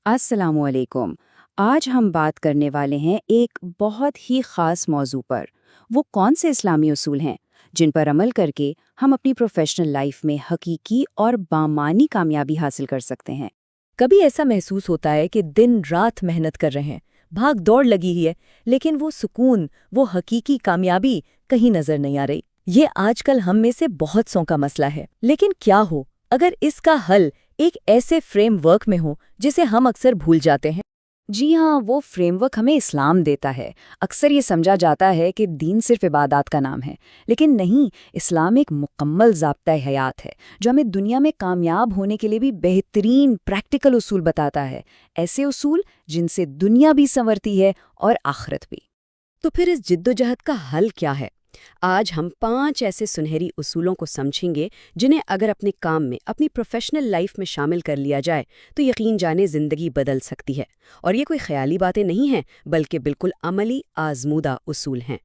السلام علیکم۔ آج ہم بات کرنے والے ہیں ایک بہت ہی خاص موضوع پر۔ وہ کون سے اسلامی اصول ہیں جن پر عمل کر کے ہم اپنی پروفیشنل لائف میں حقیقی اور بامعنی کامیابی حاصل کر سکتے ہیں؟ کبھی ایسا محسوس ہوتا ہے کہ دن رات محنت کر رہے ہیں، بھاگ دوڑ لگی ہی ہے، لیکن وہ سکون، وہ حقیقی کامیابی کہیں نظر نہیں آ رہی۔ یہ آج کل ہم میں سے بہت سوں کا مسئلہ ہے۔ لیکن کیا ہو اگر اس کا حل ایک ایسے فریم ورک میں ہو جسے ہم اکثر بھول جاتے ہیں؟ جی ہاں، وہ فریم ورک ہمیں اسلام دیتا ہے۔ اکثر یہ سمجھا جاتا ہے کہ دین صرف عبادات کا نام ہے، لیکن نہیں، اسلام ایک مکمل ضابطۂ حیات ہے جو ہمیں دنیا میں کامیاب ہونے کے لیے بھی بہترین پریکٹیکل اصول بتاتا ہے، ایسے اصول جن سے دنیا بھی سنورتی ہے اور آخرت بھی۔ تو پھر اس جدوجہد کا حل کیا ہے؟ آج ہم 5 ایسے سنہری اصولوں کو سمجھیں گے جنہیں اگر اپنے کام میں، اپنی پروفیشنل لائف میں شامل کر لیا جائے تو یقین جانے زندگی بدل سکتی ہے۔ اور یہ کوئی خیالی باتیں نہیں ہیں، بلکہ بالکل عملی آزمودہ اصول ہیں۔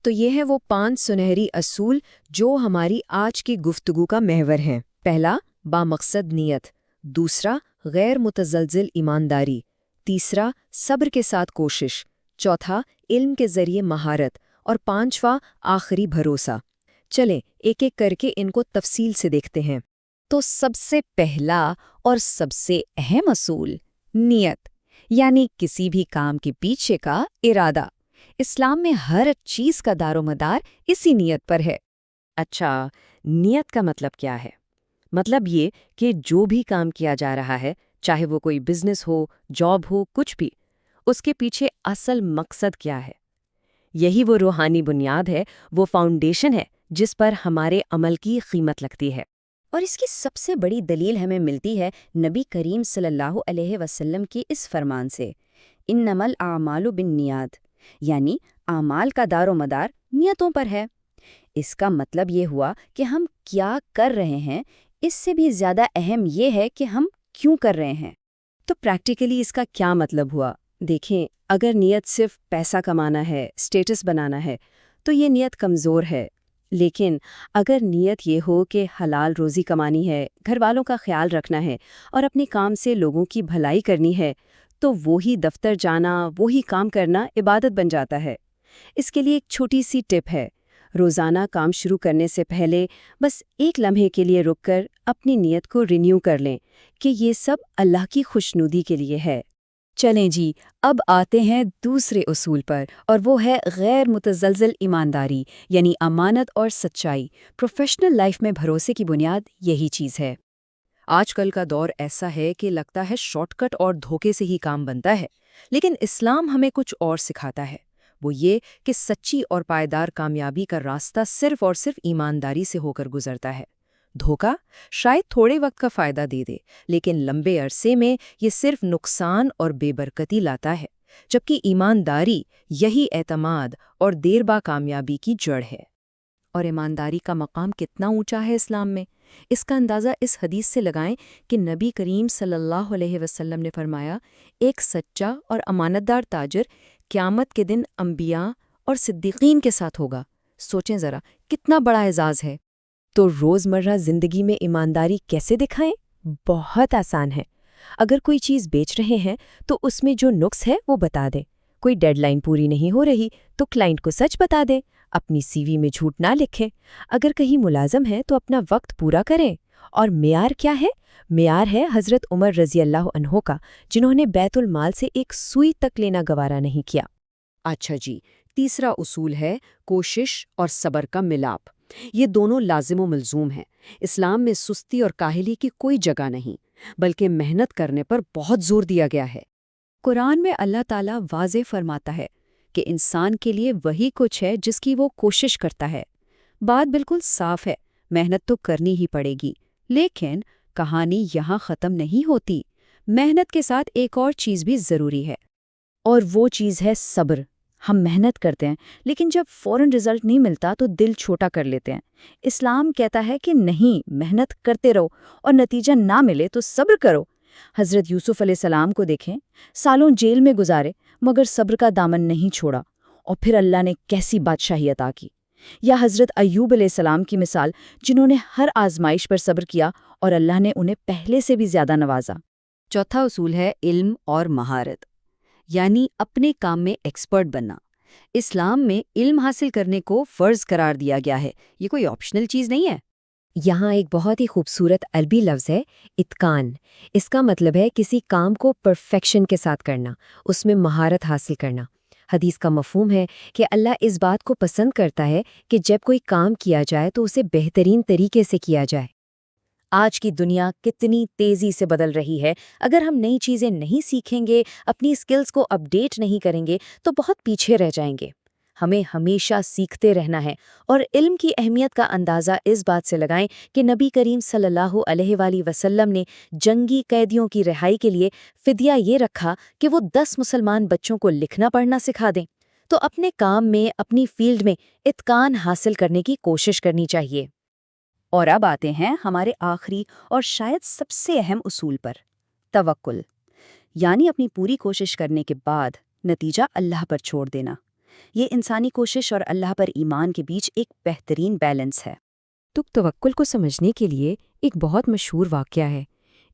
تو یہ ہے وہ 5 سنہری اصول جو ہماری آج کی گفتگو کا محور ہیں۔ پہلا، بامقصد نیت۔ دوسرا، غیر متزلزل ایمانداری۔ تیسرا، صبر کے ساتھ کوشش۔ چوتھا، علم کے ذریعے مہارت۔ اور پانچواں، آخری بھروسہ۔ چلیں ایک ایک کر کے ان کو تفصیل سے دیکھتے ہیں۔ تو سب سے پہلا اور سب سے اہم اصول نیت، یعنی کسی بھی کام کے پیچھے کا ارادہ۔ اسلام میں ہر چیز کا دار و مدار اسی نیت پر ہے۔ اچھا، نیت کا مطلب کیا ہے؟ مطلب یہ کہ جو بھی کام کیا جا رہا ہے، چاہے وہ کوئی بزنس ہو، جاب ہو، کچھ بھی، اس کے پیچھے اصل مقصد کیا ہے؟ یہی وہ روحانی بنیاد ہے، وہ فاؤنڈیشن ہے جس پر ہمارے عمل کی قیمت لگتی ہے۔ اور اس کی سب سے بڑی دلیل ہمیں ملتی ہے نبی کریم صلی اللہ علیہ وسلم کی اس فرمان سے، انما الاعمال بالنیات، یعنی اعمال کا دار و مدار نیتوں پر ہے۔ اس کا مطلب یہ ہوا کہ ہم کیا کر رہے ہیں، اس سے بھی زیادہ اہم یہ ہے کہ ہم کیوں کر رہے ہیں۔ تو پریکٹیکلی اس کا کیا مطلب ہوا؟ دیکھیں، اگر نیت صرف پیسہ کمانا ہے، اسٹیٹس بنانا ہے، تو یہ نیت کمزور ہے۔ لیکن اگر نیت یہ ہو کہ حلال روزی کمانی ہے، گھر والوں کا خیال رکھنا ہے اور اپنے کام سے لوگوں کی بھلائی کرنی ہے، تو وہی دفتر جانا، وہی کام کرنا عبادت بن جاتا ہے۔ اس کے لیے ایک چھوٹی سی ٹپ ہے، روزانہ کام شروع کرنے سے پہلے بس ایک لمحے کے لیے رک کر اپنی نیت کو رینیو کر لیں کہ یہ سب اللہ کی خوشنودی کے لیے ہے۔ چلیں جی، اب آتے ہیں دوسرے اصول پر، اور وہ ہے غیر متزلزل ایمانداری، یعنی امانت اور سچائی۔ پروفیشنل لائف میں بھروسے کی بنیاد یہی چیز ہے۔ آج کل کا دور ایسا ہے کہ لگتا ہے شارٹ کٹ اور دھوکے سے ہی کام بنتا ہے، لیکن اسلام ہمیں کچھ اور سکھاتا ہے۔ وہ یہ کہ سچی اور پائیدار کامیابی کا راستہ صرف اور صرف ایمانداری سے ہو کر گزرتا ہے۔ دھوکا شاید تھوڑے وقت کا فائدہ دے دے، لیکن لمبے عرصے میں یہ صرف نقصان اور بے برکتی لاتا ہے، جبکہ ایمانداری یہی اعتماد اور دیر با کامیابی کی جڑ ہے۔ اور ایمانداری کا مقام کتنا اونچا ہے اسلام میں؟ اس کا اندازہ اس حدیث سے لگائیں کہ نبی کریم صلی اللہ علیہ وسلم نے فرمایا، ایک سچا اور امانتدار تاجر قیامت کے دن انبیاء اور صدیقین کے ساتھ ہوگا۔ سوچیں ذرا، کتنا بڑا اعزاز ہے۔ تو روزمرہ زندگی میں ایمانداری کیسے دکھائیں؟ بہت آسان ہے۔ اگر کوئی چیز بیچ رہے ہیں تو اس میں جو نقص ہے وہ بتا دیں۔ کوئی ڈیڈ لائن پوری نہیں ہو رہی تو کلائنٹ کو سچ بتا دیں، اپنی سی وی میں جھوٹ نہ لکھیں۔ اگر کہیں ملازم ہے تو اپنا وقت پورا کریں۔ اور معیار کیا ہے؟ معیار ہے حضرت عمر رضی اللہ عنہ کا، جنہوں نے بیت المال سے ایک سوئی تک لینا گوارا نہیں کیا۔ اچھا جی، تیسرا اصول ہے کوشش اور صبر کا ملاپ۔ یہ دونوں لازم و ملزوم ہیں۔ اسلام میں سستی اور کاہلی کی کوئی جگہ نہیں، بلکہ محنت کرنے پر بہت زور دیا گیا ہے۔ قرآن میں اللہ تعالیٰ واضح فرماتا ہے کہ انسان کے لیے وہی کچھ ہے جس کی وہ کوشش کرتا ہے۔ بات بالکل صاف ہے، محنت تو کرنی ہی پڑے گی، لیکن کہانی یہاں ختم نہیں ہوتی۔ محنت کے ساتھ ایک اور چیز بھی ضروری ہے، اور وہ چیز ہے صبر۔ ہم محنت کرتے ہیں، لیکن جب فوراً رزلٹ نہیں ملتا تو دل چھوٹا کر لیتے ہیں۔ اسلام کہتا ہے کہ نہیں، محنت کرتے رہو، اور نتیجہ نہ ملے تو صبر کرو۔ حضرت یوسف علیہ السلام کو دیکھیں، سالوں جیل میں گزارے مگر صبر کا دامن نہیں چھوڑا، اور پھر اللہ نے کیسی بادشاہی عطا کی۔ یا حضرت ایوب علیہ السلام کی مثال، جنہوں نے ہر آزمائش پر صبر کیا اور اللہ نے انہیں پہلے سے بھی زیادہ نوازا۔ چوتھا اصول ہے علم اور مہارت، یعنی اپنے کام میں ایکسپرٹ بننا۔ اسلام میں علم حاصل کرنے کو فرض قرار دیا گیا ہے، یہ کوئی آپشنل چیز نہیں ہے۔ یہاں ایک بہت ہی خوبصورت عربی لفظ ہے اتقان۔ اس کا مطلب ہے کسی کام کو پرفیکشن کے ساتھ کرنا، اس میں مہارت حاصل کرنا۔ حدیث کا مفہوم ہے کہ اللہ اس بات کو پسند کرتا ہے کہ جب کوئی کام کیا جائے تو اسے بہترین طریقے سے کیا جائے۔ آج کی دنیا کتنی تیزی سے بدل رہی ہے، اگر ہم نئی چیزیں نہیں سیکھیں گے، اپنی سکلز کو اپڈیٹ نہیں کریں گے تو بہت پیچھے رہ جائیں گے۔ ہمیں ہمیشہ سیکھتے رہنا ہے، اور علم کی اہمیت کا اندازہ اس بات سے لگائیں کہ نبی کریم صلی اللہ علیہ وآلہ وسلم نے جنگی قیدیوں کی رہائی کے لیے فدیہ یہ رکھا کہ وہ 10 مسلمان بچوں کو لکھنا پڑھنا سکھا دیں۔ تو اپنے کام میں، اپنی فیلڈ میں اتقان حاصل کرنے کی کوشش کرنی چاہیے۔ اور اب آتے ہیں ہمارے آخری اور شاید سب سے اہم اصول پر، توکل، یعنی اپنی پوری کوشش کرنے کے بعد نتیجہ اللہ پر چھوڑ دینا۔ یہ انسانی کوشش اور اللہ پر ایمان کے بیچ ایک بہترین بیلنس ہے۔ تو توکل کو سمجھنے کے لیے ایک بہت مشہور واقعہ ہے۔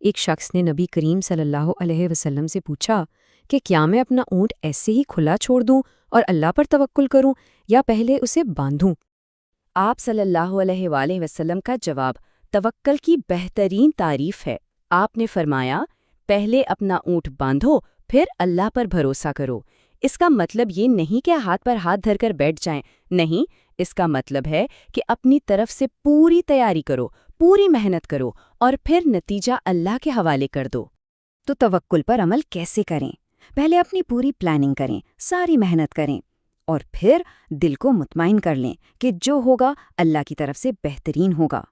ایک شخص نے نبی کریم صلی اللہ علیہ وسلم سے پوچھا کہ کیا میں اپنا اونٹ ایسے ہی کھلا چھوڑ دوں اور اللہ پر توکل کروں یا پہلے اسے باندھوں؟ آپ صلی اللہ علیہ وآلہ وسلم کا جواب توکل کی بہترین تعریف ہے۔ آپ نے فرمایا، پہلے اپنا اونٹ باندھو، پھر اللہ پر بھروسہ کرو۔ اس کا مطلب یہ نہیں کہ ہاتھ پر ہاتھ دھر کر بیٹھ جائیں، نہیں، اس کا مطلب ہے کہ اپنی طرف سے پوری تیاری کرو، پوری محنت کرو، اور پھر نتیجہ اللہ کے حوالے کر دو۔ تو توکل پر عمل کیسے کریں؟ پہلے اپنی پوری پلاننگ کریں، ساری محنت کریں، اور پھر دل کو مطمئن کر لیں کہ جو ہوگا اللہ کی طرف سے بہترین ہوگا۔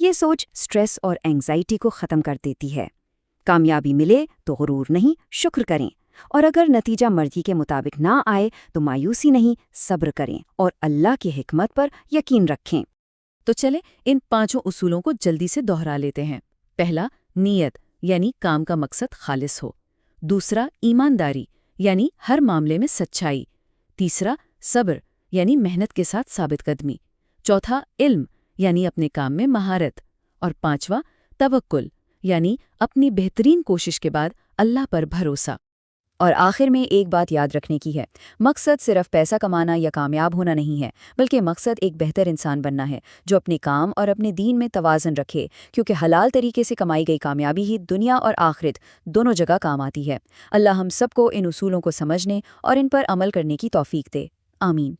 یہ سوچ سٹریس اور اینگزائٹی کو ختم کر دیتی ہے۔ کامیابی ملے تو غرور نہیں، شکر کریں، اور اگر نتیجہ مرضی کے مطابق نہ آئے تو مایوسی نہیں، صبر کریں اور اللہ کی حکمت پر یقین رکھیں۔ تو چلے ان 5 اصولوں کو جلدی سے دہرا لیتے ہیں۔ پہلا، نیت، یعنی کام کا مقصد خالص ہو۔ دوسرا، ایمانداری، یعنی ہر معاملے میں سچائی۔ تیسرا، صبر، یعنی محنت کے ساتھ ثابت قدمی۔ چوتھا، علم، یعنی اپنے کام میں مہارت۔ اور پانچواں، توکل، یعنی اپنی بہترین کوشش کے بعد اللہ پر بھروسہ۔ اور آخر میں ایک بات یاد رکھنے کی ہے، مقصد صرف پیسہ کمانا یا کامیاب ہونا نہیں ہے، بلکہ مقصد ایک بہتر انسان بننا ہے جو اپنے کام اور اپنے دین میں توازن رکھے، کیونکہ حلال طریقے سے کمائی گئی کامیابی ہی دنیا اور آخرت دونوں جگہ کام آتی ہے۔ اللہ ہم سب کو ان اصولوں کو سمجھنے اور ان پر عمل کرنے کی توفیق دے۔ آمین۔